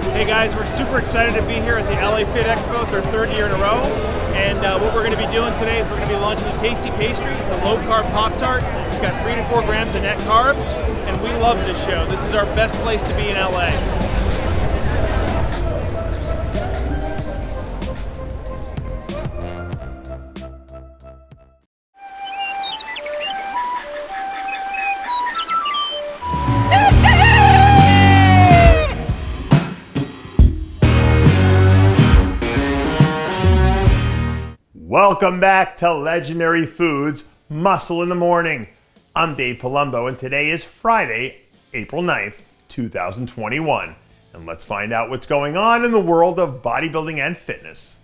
Hey guys, we're super excited to be here at the LA Fit Expo. It's our third year in a row. And what we're going to be doing today is we're going to be launching a tasty pastry. It's a low-carb Pop-Tart. It's got 3 to 4 grams of net carbs. And we love this show. This is our best place to be in LA. Welcome back to Legendary Foods, Muscle in the Morning. I'm Dave Palumbo, and today is Friday, April 9th, 2021. And let's find out what's going on in the world of bodybuilding and fitness.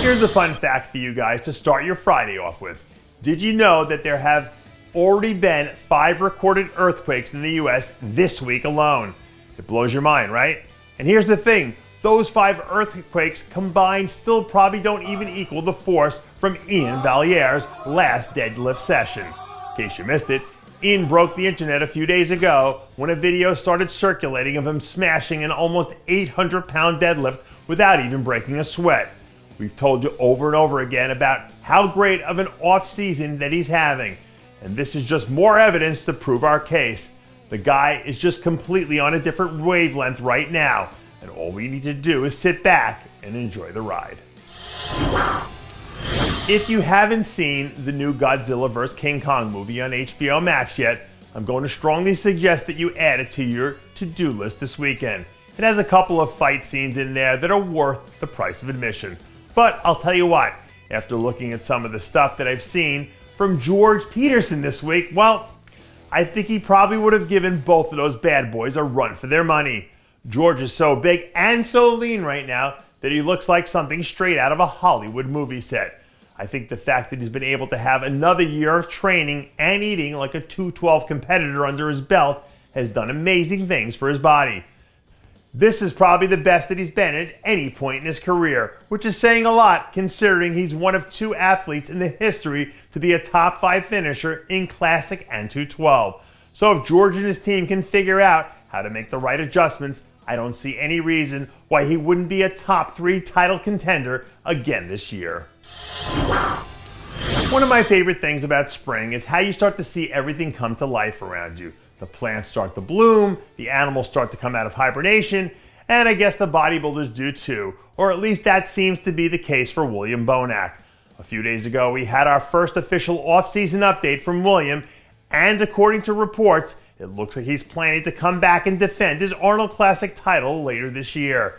Here's a fun fact for you guys to start your Friday off with. Did you know that there have already been 5 recorded earthquakes in the US this week alone? It blows your mind, right? And here's the thing. Those 5 earthquakes combined still probably don't even equal the force from Iain Valliere's last deadlift session. In case you missed it, Iain broke the internet a few days ago when a video started circulating of him smashing an almost 800-pound deadlift without even breaking a sweat. We've told you over and over again about how great of an off-season that he's having, and this is just more evidence to prove our case. The guy is just completely on a different wavelength right now. And all we need to do is sit back and enjoy the ride. If you haven't seen the new Godzilla vs. King Kong movie on HBO Max yet, I'm going to strongly suggest that you add it to your to-do list this weekend. It has a couple of fight scenes in there that are worth the price of admission. But I'll tell you what, after looking at some of the stuff that I've seen from George Peterson this week, well, I think he probably would have given both of those bad boys a run for their money. George is so big and so lean right now that he looks like something straight out of a Hollywood movie set. I think the fact that he's been able to have another year of training and eating like a 212 competitor under his belt has done amazing things for his body. This is probably the best that he's been at any point in his career, which is saying a lot considering he's one of 2 athletes in the history to be a top 5 finisher in Classic and 212. So if George and his team can figure out how to make the right adjustments, I don't see any reason why he wouldn't be a top 3 title contender again this year. One of my favorite things about spring is how you start to see everything come to life around you. The plants start to bloom, the animals start to come out of hibernation, and I guess the bodybuilders do too, or at least that seems to be the case for William Bonac. A few days ago, we had our first official off-season update from William, and according to reports, it looks like he's planning to come back and defend his Arnold Classic title later this year.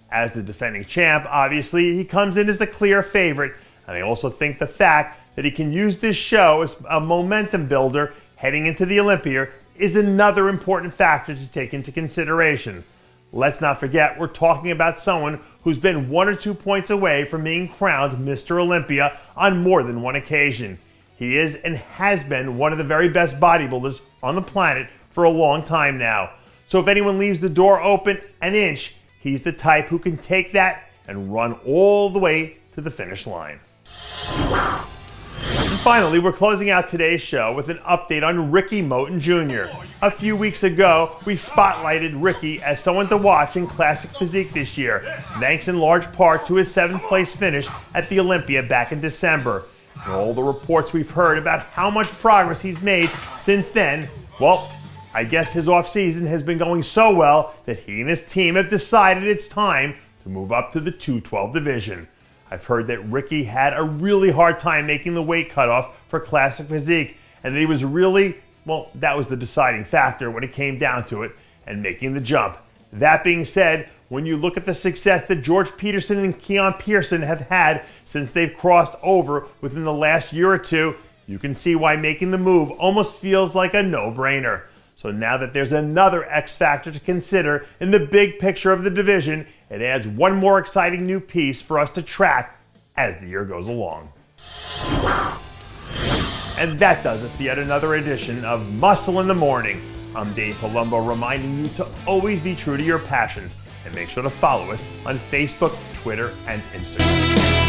As the defending champ, obviously, he comes in as the clear favorite, and I also think the fact that he can use this show as a momentum builder heading into the Olympia is another important factor to take into consideration. Let's not forget, we're talking about someone who's been 1 or 2 points away from being crowned Mr. Olympia on more than one occasion. He is and has been one of the very best bodybuilders on the planet for a long time now. So if anyone leaves the door open an inch, he's the type who can take that and run all the way to the finish line. And finally, we're closing out today's show with an update on Rickey Moten Jr. A few weeks ago, we spotlighted Rickey as someone to watch in Classic Physique this year, thanks in large part to his 7th place finish at the Olympia back in December. And all the reports we've heard about how much progress he's made since then, well, I guess his off-season has been going so well that he and his team have decided it's time to move up to the 212 division. I've heard that Rickey had a really hard time making the weight cutoff for Classic Physique, and that he was really, well, that was the deciding factor when it came down to it, and making the jump. That being said, when you look at the success that George Peterson and Keon Pearson have had since they've crossed over within the last year or two, you can see why making the move almost feels like a no-brainer. So now that there's another X factor to consider in the big picture of the division, it adds one more exciting new piece for us to track as the year goes along. And that does it for yet another edition of Muscle in the Morning. I'm Dave Palumbo, reminding you to always be true to your passions, and make sure to follow us on Facebook, Twitter, and Instagram.